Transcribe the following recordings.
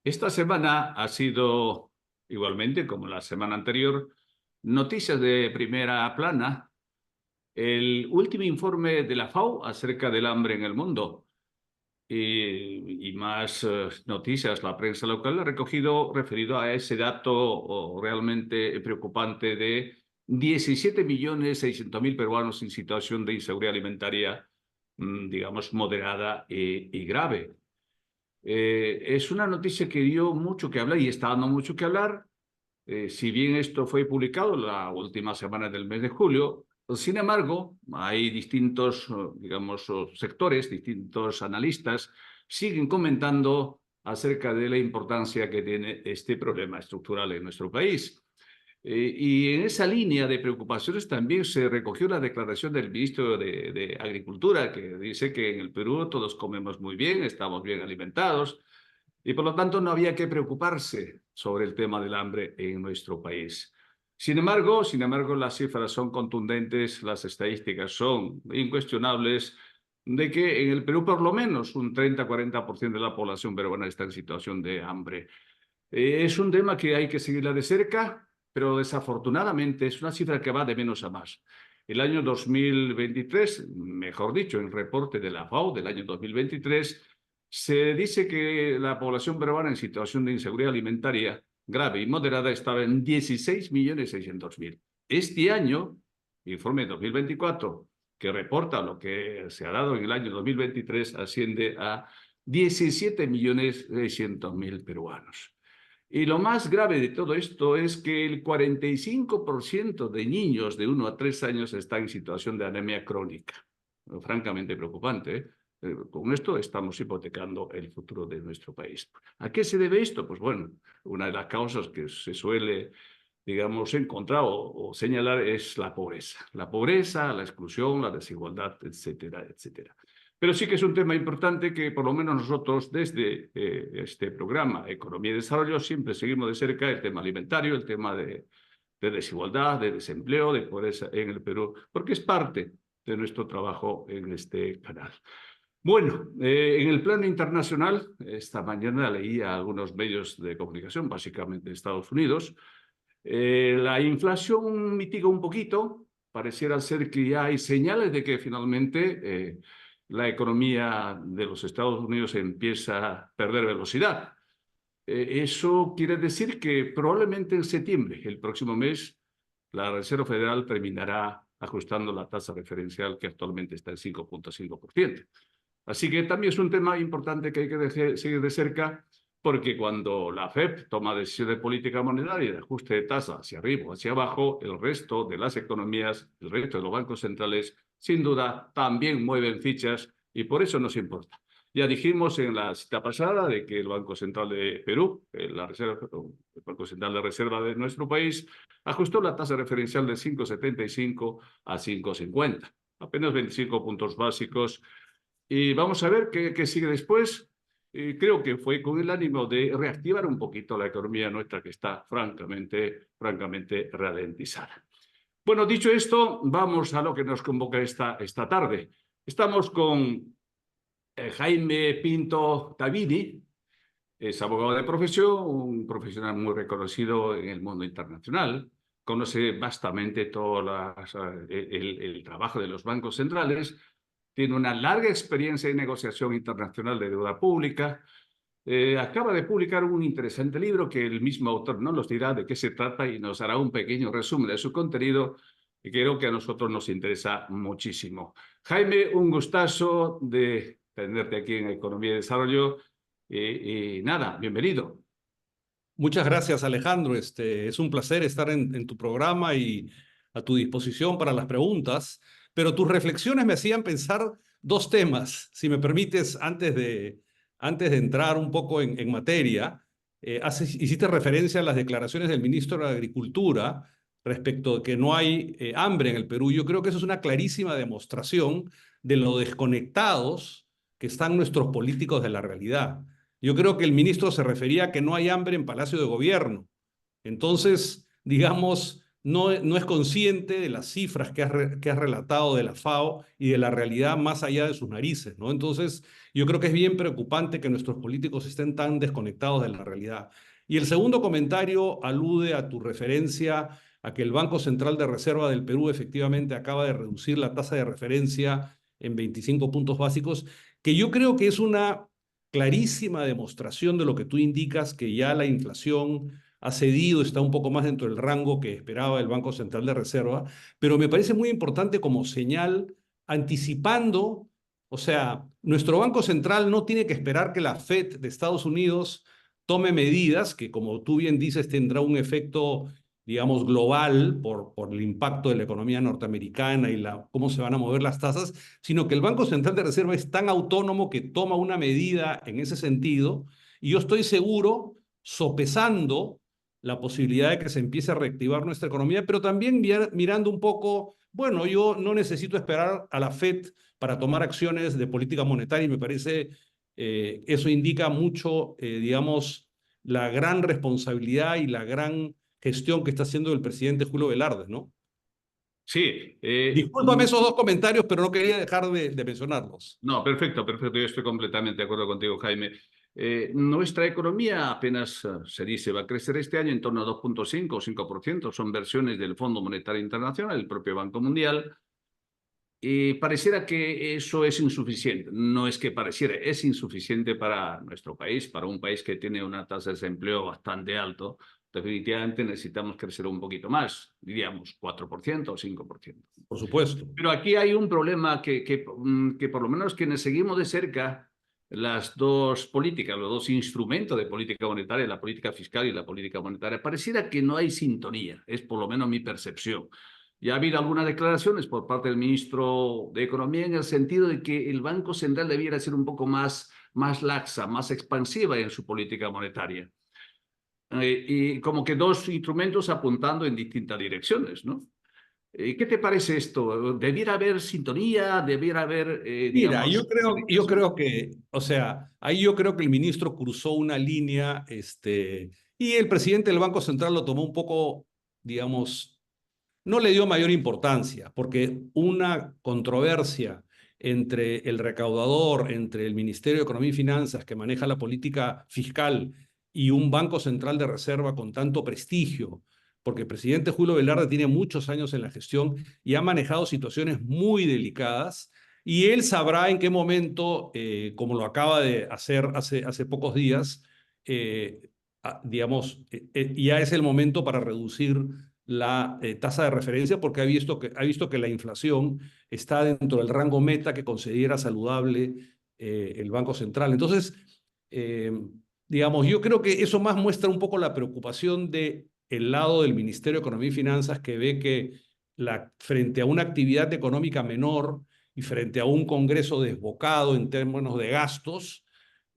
Esta semana ha sido, igualmente como la semana anterior, noticias de primera plana, el último informe de la FAO acerca del hambre en el mundo y más noticias. La prensa local ha recogido referido a ese dato realmente preocupante de 17.600.000 peruanos en situación de inseguridad alimentaria, digamos, moderada y grave. Es una noticia que dio mucho que hablar y está dando mucho que hablar. Si bien esto fue publicado la última semana del mes de julio, sin embargo, hay distintos, digamos, sectores, distintos analistas, siguen comentando acerca de la importancia que tiene este problema estructural en nuestro país. Y en esa línea de preocupaciones también se recogió la declaración del ministro de Agricultura, que dice que en el Perú todos comemos muy bien, estamos bien alimentados, y por lo tanto no había que preocuparse sobre el tema del hambre en nuestro país. Sin embargo, las cifras son contundentes, las estadísticas son incuestionables, de que en el Perú por lo menos un 30-40% de la población peruana está en situación de hambre. Es un tema que hay que seguirla de cerca, pero desafortunadamente es una cifra que va de menos a más. El año 2023, mejor dicho, el reporte de la FAO del año 2023, se dice que la población peruana en situación de inseguridad alimentaria grave y moderada estaba en 16.600.000. Este año, informe 2024, que reporta lo que se ha dado en el año 2023, asciende a 17.600.000 peruanos. Y lo más grave de todo esto es que el 45% de niños de 1 a 3 años está en situación de anemia crónica. Francamente preocupante, ¿eh? Con esto estamos hipotecando el futuro de nuestro país. ¿A qué se debe esto? Pues bueno, una de las causas que se suele, digamos, encontrar o señalar es la pobreza, la exclusión, la desigualdad, etcétera, etcétera. Pero sí que es un tema importante que por lo menos nosotros desde este programa Economía y Desarrollo siempre seguimos de cerca el tema alimentario, el tema de desigualdad, de desempleo, de pobreza en el Perú, porque es parte de nuestro trabajo en este canal. Bueno, en el plano internacional, esta mañana leía algunos medios de comunicación, básicamente de Estados Unidos, la inflación mitiga un poquito, pareciera ser que ya hay señales de que finalmente la economía de los Estados Unidos empieza a perder velocidad. Eso quiere decir que probablemente en septiembre, el próximo mes, la Reserva Federal terminará ajustando la tasa referencial que actualmente está en 5.5%. Así que también es un tema importante que hay que seguir de cerca, porque cuando la FED toma decisiones de política monetaria y de ajuste de tasa hacia arriba o hacia abajo, el resto de las economías, el resto de los bancos centrales, sin duda, también mueven fichas y por eso nos importa. Ya dijimos en la cita pasada de que el Banco Central de Perú, el Banco Central de Reserva de nuestro país, ajustó la tasa referencial de 5,75 a 5,50, apenas 25 puntos básicos. Y vamos a ver qué sigue después. Creo que fue con el ánimo de reactivar un poquito la economía nuestra que está francamente ralentizada. Bueno, dicho esto, vamos a lo que nos convoca esta tarde. Estamos con Jaime Pinto Tavini, es abogado de profesión, un profesional muy reconocido en el mundo internacional, conoce vastamente todo el trabajo de los bancos centrales, tiene una larga experiencia en negociación internacional de deuda pública, acaba de publicar un interesante libro que el mismo autor no nos dirá de qué se trata y nos hará un pequeño resumen de su contenido, que creo que a nosotros nos interesa muchísimo. Jaime, un gustazo de tenerte aquí en Economía y Desarrollo. Y nada, bienvenido. Muchas gracias, Alejandro. Es un placer estar en tu programa y a tu disposición para las preguntas, pero tus reflexiones me hacían pensar dos temas, si me permites, antes de entrar un poco en materia. Hiciste referencia a las declaraciones del ministro de Agricultura respecto de que no hay hambre en el Perú. Yo creo que eso es una clarísima demostración de lo desconectados que están nuestros políticos de la realidad. Yo creo que el ministro se refería a que no hay hambre en Palacio de Gobierno. Entonces, digamos, no es consciente de las cifras que has relatado de la FAO y de la realidad más allá de sus narices, ¿no? Entonces, yo creo que es bien preocupante que nuestros políticos estén tan desconectados de la realidad. Y el segundo comentario alude a tu referencia a que el Banco Central de Reserva del Perú efectivamente acaba de reducir la tasa de referencia en 25 puntos básicos, que yo creo que es una clarísima demostración de lo que tú indicas, que ya la inflación ha cedido, está un poco más dentro del rango que esperaba el Banco Central de Reserva, pero me parece muy importante como señal anticipando, o sea, nuestro Banco Central no tiene que esperar que la Fed de Estados Unidos tome medidas que, como tú bien dices, tendrá un efecto, digamos, global por el impacto de la economía norteamericana y cómo se van a mover las tasas, sino que el Banco Central de Reserva es tan autónomo que toma una medida en ese sentido, y yo estoy seguro, sopesando la posibilidad de que se empiece a reactivar nuestra economía, pero también mirando un poco, bueno, yo no necesito esperar a la Fed para tomar acciones de política monetaria y me parece eso indica mucho, digamos, la gran responsabilidad y la gran gestión que está haciendo el presidente Julio Velarde, ¿no? Sí, Discúlpame esos dos comentarios, pero no quería dejar de mencionarlos. no, perfecto, perfecto. Yo estoy completamente de acuerdo contigo, Jaime. Nuestra economía apenas se dice va a crecer este año en torno a 2,5 o 5%. Son versiones del Fondo Monetario Internacional, el propio Banco Mundial. Y pareciera que eso es insuficiente. No es que pareciera, es insuficiente para nuestro país, para un país que tiene una tasa de desempleo bastante alto. Definitivamente necesitamos crecer un poquito más, diríamos 4% o 5%. Por supuesto. Pero aquí hay un problema que por lo menos quienes seguimos de cerca las dos políticas, los dos instrumentos de política monetaria, la política fiscal y la política monetaria, pareciera que no hay sintonía, es por lo menos mi percepción. Ya ha habido algunas declaraciones por parte del ministro de Economía en el sentido de que el Banco Central debiera ser un poco más laxa, más expansiva en su política monetaria. Y como que dos instrumentos apuntando en distintas direcciones, ¿no? ¿Qué te parece esto? ¿Debiera haber sintonía? ¿Debiera haber, Mira, digamos, yo comunicación? creo que, o sea, ahí yo creo que el ministro cruzó una línea, y el presidente del Banco Central lo tomó un poco, digamos, no le dio mayor importancia, porque una controversia entre el recaudador, entre el Ministerio de Economía y Finanzas, que maneja la política fiscal, y un Banco Central de Reserva con tanto prestigio, porque el presidente Julio Velarde tiene muchos años en la gestión y ha manejado situaciones muy delicadas, y él sabrá en qué momento, como lo acaba de hacer hace pocos días, digamos, ya es el momento para reducir la tasa de referencia porque ha visto que la inflación está dentro del rango meta que considera saludable el Banco Central. Entonces, eh, digamos, yo creo que eso más muestra un poco la preocupación del lado del Ministerio de Economía y Finanzas, que ve que frente a una actividad económica menor y frente a un Congreso desbocado en términos de gastos,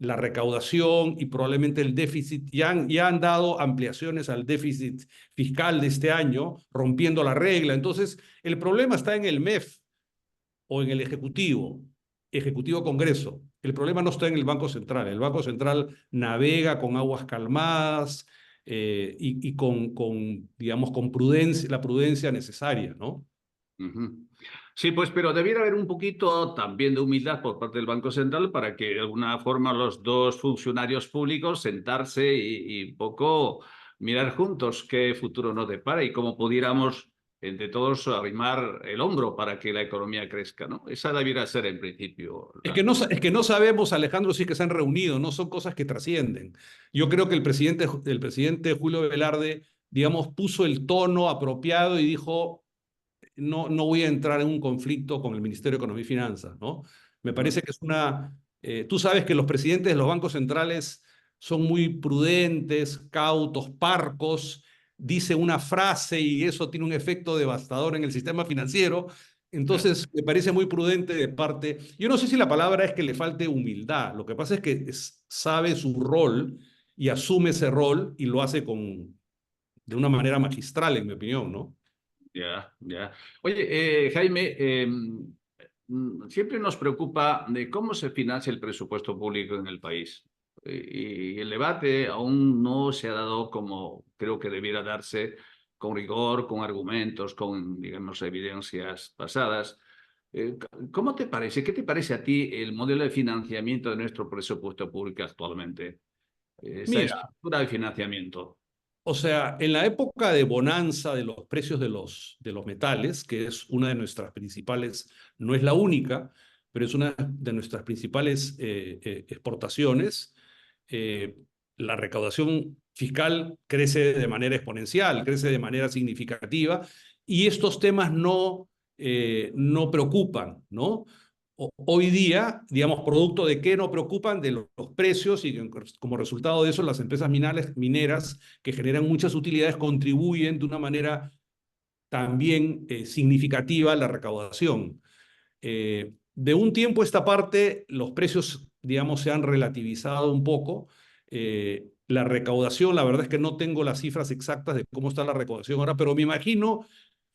la recaudación y probablemente el déficit, ya han dado ampliaciones al déficit fiscal de este año, rompiendo la regla. Entonces, el problema está en el MEF o en el Ejecutivo Congreso. El problema no está en el Banco Central. El Banco Central navega con aguas calmadas y digamos, con prudencia, la prudencia necesaria, ¿no? Ujú. Sí, pues, pero debiera haber un poquito también de humildad por parte del Banco Central para que de alguna forma los dos funcionarios públicos sentarse y un poco mirar juntos qué futuro nos depara y cómo pudiéramos entre todos arrimar el hombro para que la economía crezca, ¿no? Esa debiera ser en principio Es que no sabemos, Alejandro, si es que se han reunido, no son cosas que trascienden. Yo creo que el presidente Julio Velarde, digamos, puso el tono apropiado y dijo, no voy a entrar en un conflicto con el Ministerio de Economía y Finanzas, ¿no? Me Ujú. parece que es tú sabes que los presidentes de los bancos centrales son muy prudentes, cautos, parcos, dice una frase y eso tiene un efecto devastador en el sistema financiero. Ya. Entonces, me parece muy prudente de parte. Yo no sé si la palabra es que le falte humildad. Lo que pasa es que sabe su rol y asume ese rol y lo hace de una manera magistral, en mi opinión, ¿no? Ya, ya. Oye, Jaime, siempre nos preocupa de cómo se financia el presupuesto público en el país. Y el debate aún no se ha dado como creo que debiera darse con rigor, con argumentos, con, digamos, evidencias basadas. ¿Cómo te parece? ¿Qué te parece a ti el modelo de financiamiento de nuestro presupuesto público actualmente? Esa Mira, estructura de financiamiento. o sea, en la época de bonanza de los precios de los metales, que es una de nuestras principales, no es la única, pero es una de nuestras principales exportaciones, eh, la recaudación fiscal crece de manera exponencial, crece de manera significativa, y estos temas no preocupan, ¿no? Hoy día, digamos, producto de qué no preocupan, de los precios, y como resultado de eso las empresas mineras que generan muchas utilidades contribuyen de una manera también significativa a la recaudación. De un tiempo a esta parte, los precios, digamos, se han relativizado un poco. La recaudación, la verdad es que no tengo las cifras exactas de cómo está la recaudación ahora, pero me imagino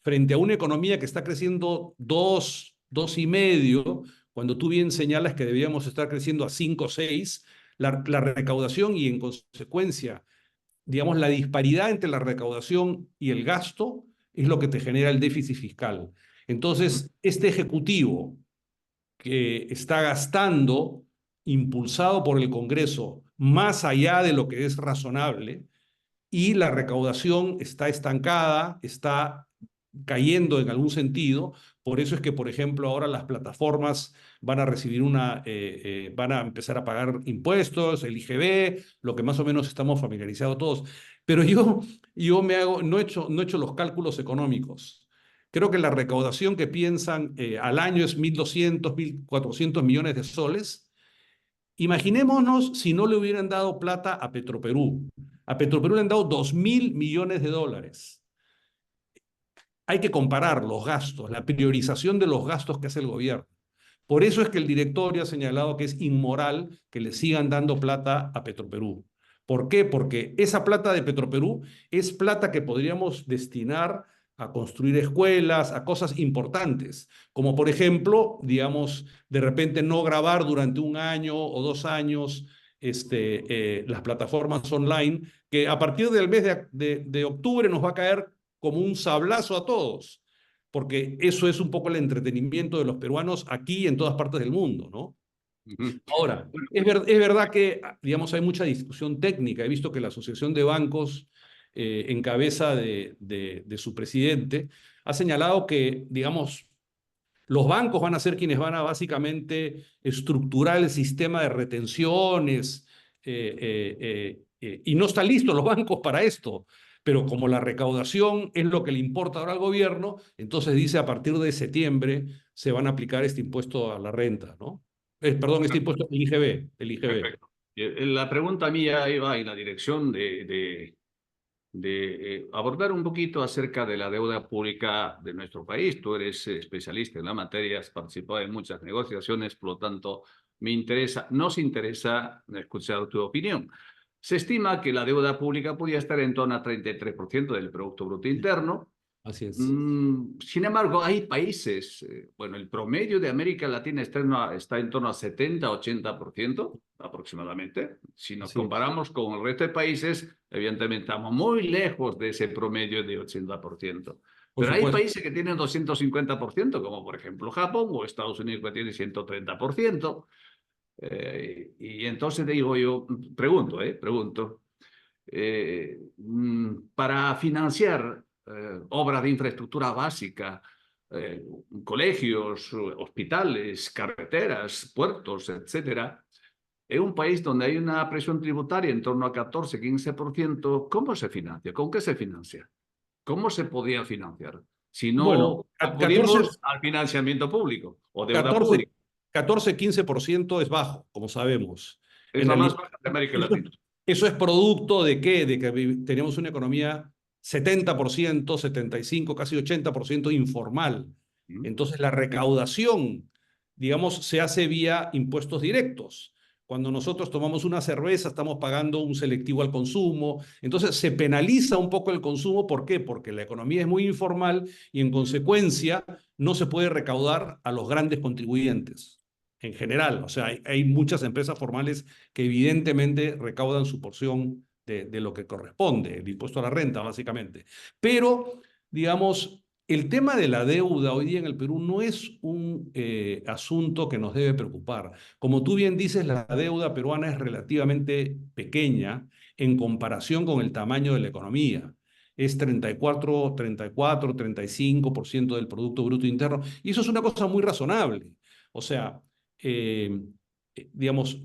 frente a una economía que está creciendo 2,5, cuando tú bien señalas que debíamos estar creciendo a 5 o 6, la recaudación y en consecuencia, digamos, la disparidad entre la recaudación y el gasto es lo que te genera el déficit fiscal. Entonces, este ejecutivo que está gastando, impulsado por el Congreso, más allá de lo que es razonable, y la recaudación está estancada, está cayendo en algún sentido. Por eso es que, por ejemplo, ahora las plataformas van a recibir van a empezar a pagar impuestos, el IGB, lo que más o menos estamos familiarizados todos. Pero yo no he hecho los cálculos económicos. Creo que la recaudación que piensan al año es 1.200, 1.400 millones de soles. Imaginémonos si no le hubieran dado plata a Petroperú. A Petroperú le han dado 2.000 millones de dólares. Hay que comparar los gastos, la priorización de los gastos que hace el gobierno. Por eso es que el directorio ha señalado que es inmoral que le sigan dando plata a Petroperú. ¿Por qué? Porque esa plata de Petroperú es plata que podríamos destinar a construir escuelas, a cosas importantes, como por ejemplo, digamos, de repente no grabar durante 1 año o 2 años las plataformas online, que a partir del mes de octubre nos va a caer como un sablazo a todos, porque eso es un poco el entretenimiento de los peruanos aquí y en todas partes del mundo, ¿no? Ujú. Ahora, Bueno, es verdad que, digamos, hay mucha discusión técnica. He visto que la Asociación de Bancos, en cabeza de su presidente, ha señalado que, digamos, los bancos van a ser quienes van a básicamente estructurar el sistema de retenciones, y no están listos los bancos para esto. Pero como la recaudación es lo que le importa ahora al gobierno, entonces dice a partir de septiembre se van a aplicar este impuesto a la renta, ¿no? Perdón, este impuesto, el IGB, el IGB. perfecto. La pregunta mía iba en la dirección de abordar un poquito acerca de la deuda pública de nuestro país. Tú eres especialista en la materia, has participado en muchas negociaciones, por lo tanto, nos interesa escuchar tu opinión. Se estima que la deuda pública podría estar en torno a 33% del Producto Bruto Interno. Así es. Sin embargo, hay países, bueno, el promedio de América Latina está en torno a 70-80% aproximadamente. Si nos Así es. comparamos con el resto de países, evidentemente estamos muy lejos de ese promedio de 80%. Por Pero hay supuesto. países que tienen 250%, como por ejemplo Japón o Estados Unidos que tiene 130%. Y entonces digo yo, pregunto, para financiar obras de infraestructura básica, colegios, hospitales, carreteras, puertos, etcétera, en un país donde hay una presión tributaria en torno a 14-15%, ¿cómo se financia? ¿Con qué se financia? ¿Cómo se podía financiar? Si Bueno, no 14, acudimos al financiamiento público o deuda 14, pública. 14, 15% es bajo, como sabemos. Es En la más realidad, baja de América eso, Latina. eso es producto de qué? De que tenemos una economía 70%, 75, casi 80% informal. ¿Mm? Entonces, la recaudación, digamos, se hace vía impuestos directos. Cuando nosotros tomamos una cerveza, estamos pagando un selectivo al consumo. Entonces, se penaliza un poco el consumo. ¿Por qué? Porque la economía es muy informal y, en consecuencia, no se puede recaudar a los grandes contribuyentes en general. O sea, hay muchas empresas formales que evidentemente recaudan su porción de lo que corresponde, el impuesto a la renta, básicamente. Pero, digamos, el tema de la deuda hoy día en el Perú no es un asunto que nos debe preocupar. Como tú bien dices, la deuda peruana es relativamente pequeña en comparación con el tamaño de la economía. Es 35% del Producto Bruto Interno, y eso es una cosa muy razonable. O sea, eh, digamos,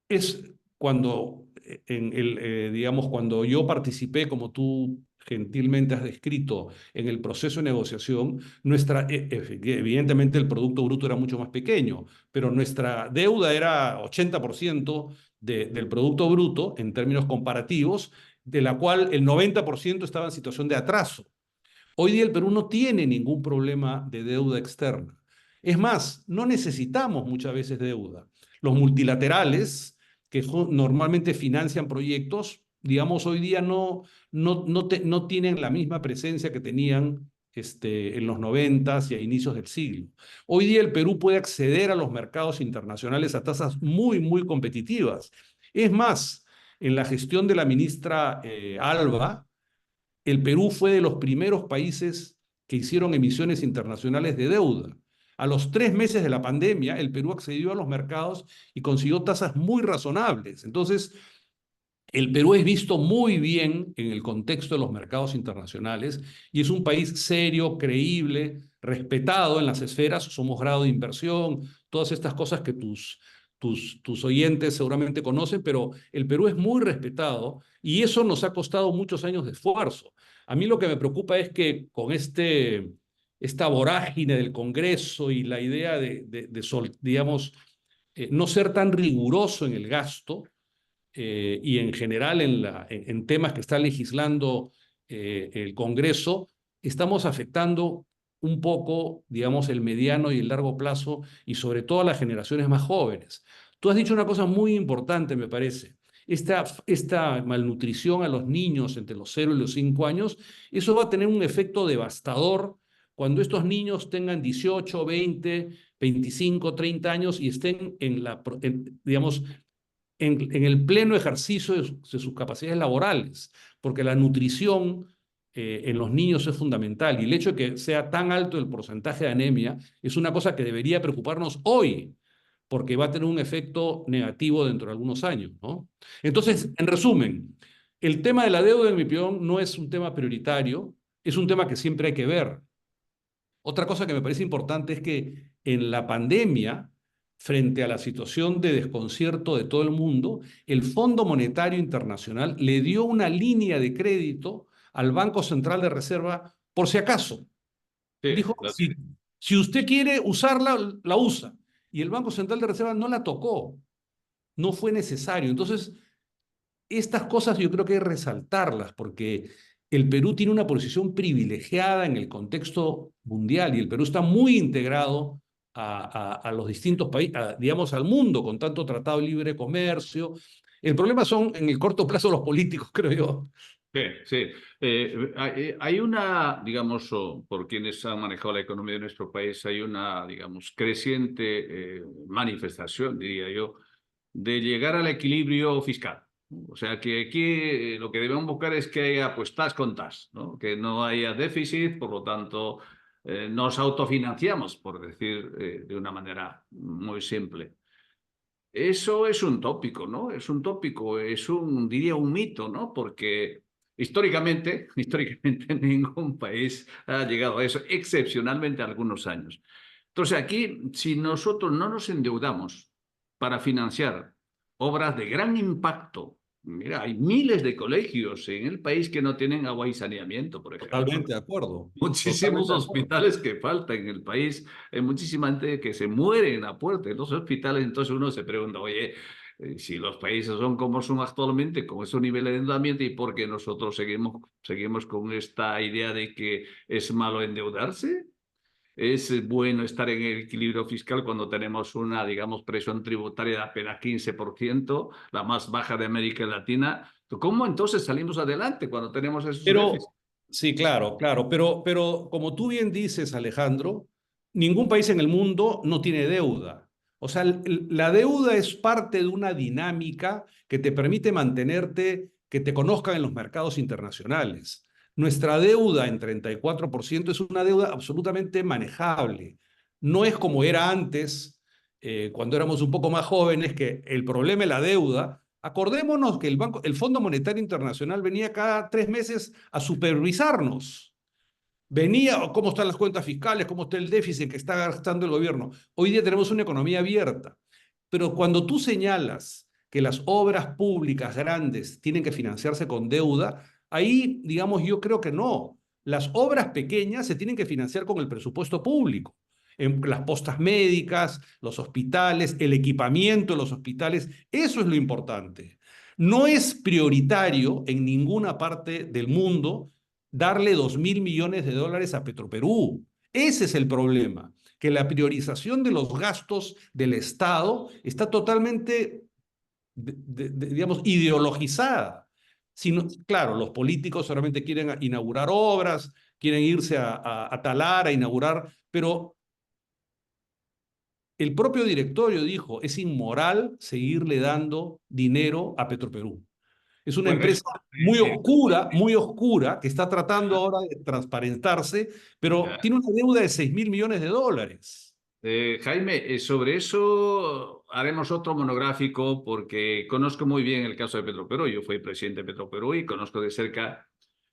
es cuando, digamos, cuando yo participé, como tú gentilmente has descrito, en el proceso de negociación, evidentemente el Producto Bruto era mucho más pequeño, pero nuestra deuda era 80% del Producto Bruto en términos comparativos, de la cual el 90% estaba en situación de atraso. Hoy día el Perú no tiene ningún problema de deuda externa. Es más, no necesitamos muchas veces deuda. Los multilaterales, que normalmente financian proyectos, digamos, hoy día no tienen la misma presencia que tenían en los 90 y a inicios del siglo. Hoy día el Perú puede acceder a los mercados internacionales a tasas muy, muy competitivas. Es más, en la gestión de la ministra Alba, el Perú fue de los primeros países que hicieron emisiones internacionales de deuda. A los 3 meses de la pandemia, el Perú accedió a los mercados y consiguió tasas muy razonables. Entonces, el Perú es visto muy bien en el contexto de los mercados internacionales y es un país serio, creíble, respetado en las esferas. Somos grado de inversión, todas estas cosas que tus oyentes seguramente conocen, pero el Perú es muy respetado y eso nos ha costado muchos años de esfuerzo. A mí lo que me preocupa es que con esta vorágine del Congreso y la idea digamos, no ser tan riguroso en el gasto, y en general en temas que está legislando el Congreso, estamos afectando un poco, digamos, el mediano y el largo plazo y sobre todo a las generaciones más jóvenes. Tú has dicho una cosa muy importante, me parece. Esta malnutrición a los niños entre los 0 y los 5 años, eso va a tener un efecto devastador cuando estos niños tengan 18, 20, 25, 30 años y estén digamos, en el pleno ejercicio de sus capacidades laborales, porque la nutrición en los niños es fundamental y el hecho de que sea tan alto el porcentaje de anemia es una cosa que debería preocuparnos hoy, porque va a tener un efecto negativo dentro de algunos años, ¿no? Entonces, en resumen, el tema de la deuda, en mi opinión, no es un tema prioritario, es un tema que siempre hay que ver. Otra cosa que me parece importante es que en la pandemia, frente a la situación de desconcierto de todo el mundo, el Fondo Monetario Internacional le dio una línea de crédito al Banco Central de Reserva por si acaso. Sí, Dijo, si usted quiere usarla, la usa. Y el Banco Central de Reserva no la tocó, no fue necesario. Entonces, estas cosas yo creo que hay que resaltarlas porque el Perú tiene una posición privilegiada en el contexto mundial y el Perú está muy integrado a los distintos países, digamos, al mundo con tanto tratado de libre comercio. El problema son en el corto plazo los políticos, creo yo. sí, sí. Hay una, digamos, por quienes han manejado la economía de nuestro país, hay una, digamos, creciente manifestación, diría yo, de llegar al equilibrio fiscal. O sea, que aquí lo que debemos buscar es que haya pues tas con tas, ¿no? Que no haya déficit, por lo tanto, nos autofinanciamos, por decir de una manera muy simple. Eso es un tópico, ¿no? Es un tópico, diría, un mito, ¿no? Porque históricamente ningún país ha llegado a eso, excepcionalmente algunos años. Entonces aquí, si nosotros no nos endeudamos para financiar obras de gran impacto, mira, hay miles de colegios en el país que no tienen agua y saneamiento, por ejemplo. Totalmente de acuerdo. Muchísimos Totalmente de acuerdo. hospitales que faltan en el país, hay muchísima gente que se muere en la puerta de los hospitales, entonces uno se pregunta, oye, si los países son como son actualmente, con ese nivel de endeudamiento, ¿y por qué nosotros seguimos con esta idea de que es malo endeudarse? ¿Es bueno estar en el equilibrio fiscal cuando tenemos una, digamos, presión tributaria de apenas 15%, la más baja de América Latina? ¿Cómo entonces salimos adelante cuando tenemos esos déficits? Pero, sí, claro, claro, pero como tú bien dices, Alejandro, ningún país en el mundo no tiene deuda. O sea, la deuda es parte de una dinámica que te permite mantenerte que te conozcan en los mercados internacionales. Nuestra deuda en 34% es una deuda absolutamente manejable. No es como era antes, cuando éramos un poco más jóvenes, que el problema es la deuda. Acordémonos que el Fondo Monetario Internacional venía cada 3 meses a supervisarnos. Venía cómo están las cuentas fiscales, cómo está el déficit que está gastando el gobierno. Hoy día tenemos una economía abierta. Pero cuando tú señalas que las obras públicas grandes tienen que financiarse con deuda, ahí, digamos, yo creo que no. Las obras pequeñas se tienen que financiar con el presupuesto público. En las postas médicas, los hospitales, el equipamiento de los hospitales, eso es lo importante. No es prioritario en ninguna parte del mundo darle 2.000 millones de dólares a Petroperú. Ese es el problema, que la priorización de los gastos del Estado está totalmente, digamos, ideologizada. Sino, claro, los políticos solamente quieren inaugurar obras, quieren irse a talar, a inaugurar, pero el propio directorio dijo, es inmoral seguirle dando dinero a Petroperú. Es una Bueno, eso, empresa muy oscura, que está tratando ahora de transparentarse, pero tiene una deuda de 6.000 millones de dólares. Jaime, sobre eso haremos otro monográfico porque conozco muy bien el caso de Petroperú. Yo fui presidente de Petroperú y conozco de cerca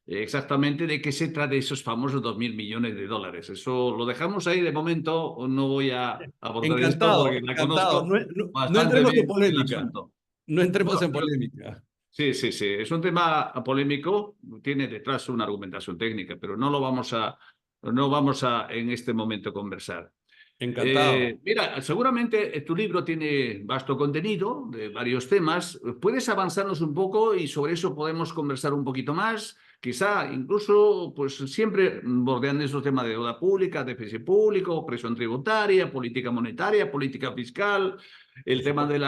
exactamente de qué se trata esos famosos 2.000 millones de dólares. Eso lo dejamos ahí de momento. No voy a abordar esto Encantado, porque la encantado. conozco No bastante entremos en bien el polémica. asunto. No entremos No, en polémica. sí, sí, sí. Es un tema polémico, tiene detrás una argumentación técnica, pero no vamos a en este momento conversar. Encantado. Mira, seguramente tu libro tiene vasto contenido de varios temas. ¿Puedes avanzarnos un poco y sobre eso podemos conversar un poquito más? Quizá incluso, pues siempre bordeando esos temas de deuda pública, déficit público, presión tributaria, política monetaria, política fiscal. El tema de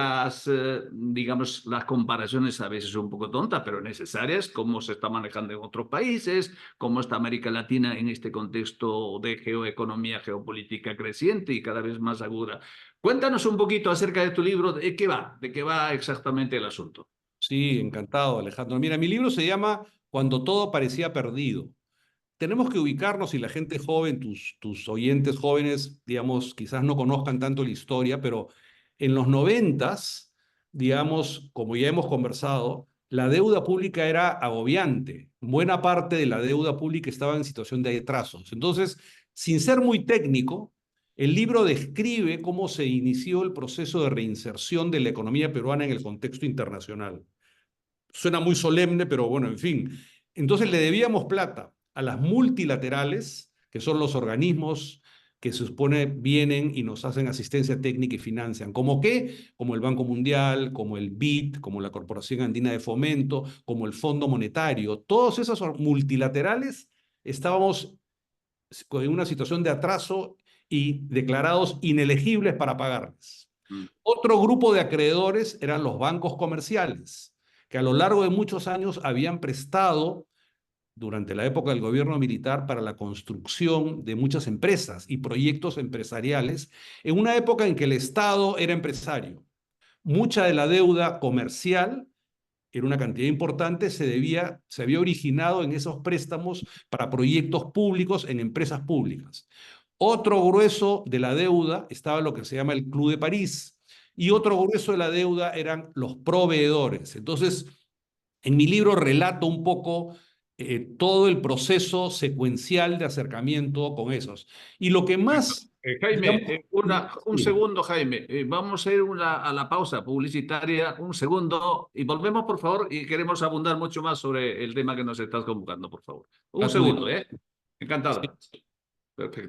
digamos, las comparaciones a veces son un poco tontas, pero necesarias, cómo se está manejando en otros países, cómo está América Latina en este contexto de geoeconomía, geopolítica creciente y cada vez más aguda. Cuéntanos un poquito acerca de tu libro, de qué va exactamente el asunto. Sí, encantado, Alejandro. Mira, mi libro se llama Cuando todo parecía perdido. Tenemos que ubicarnos y la gente joven, tus oyentes jóvenes, digamos, quizás no conozcan tanto la historia, pero en los 90, digamos, como ya hemos conversado, la deuda pública era agobiante. Buena parte de la deuda pública estaba en situación de atrasos. Entonces, sin ser muy técnico, el libro describe cómo se inició el proceso de reinserción de la economía peruana en el contexto internacional. Suena muy solemne, pero bueno, en fin. Entonces le debíamos plata a las multilaterales, que son los organismos que se supone vienen y nos hacen asistencia técnica y financian. ¿Como qué? Como el Banco Mundial, como el BID, como la Corporación Andina de Fomento, como el Fondo Monetario. Todos esos multilaterales estábamos en una situación de atraso y declarados inelegibles para pagarles. Mm. Otro grupo de acreedores eran los bancos comerciales, que a lo largo de muchos años habían prestado durante la época del gobierno militar para la construcción de muchas empresas y proyectos empresariales, en una época en que el Estado era empresario. Mucha de la deuda comercial, era una cantidad importante, se había originado en esos préstamos para proyectos públicos en empresas públicas. Otro grueso de la deuda estaba lo que se llama el Club de París y otro grueso de la deuda eran los proveedores. Entonces, en mi libro relato un poco todo el proceso secuencial de acercamiento con esos. Y lo que más, Jaime, digamos, un sí, segundo, Jaime. Vamos a ir a la pausa publicitaria, un segundo, y volvemos, por favor, y queremos abundar mucho más sobre el tema que nos estás convocando, por favor. Un a tu segundo, disposición. ¿eh? Encantado. Perfecto.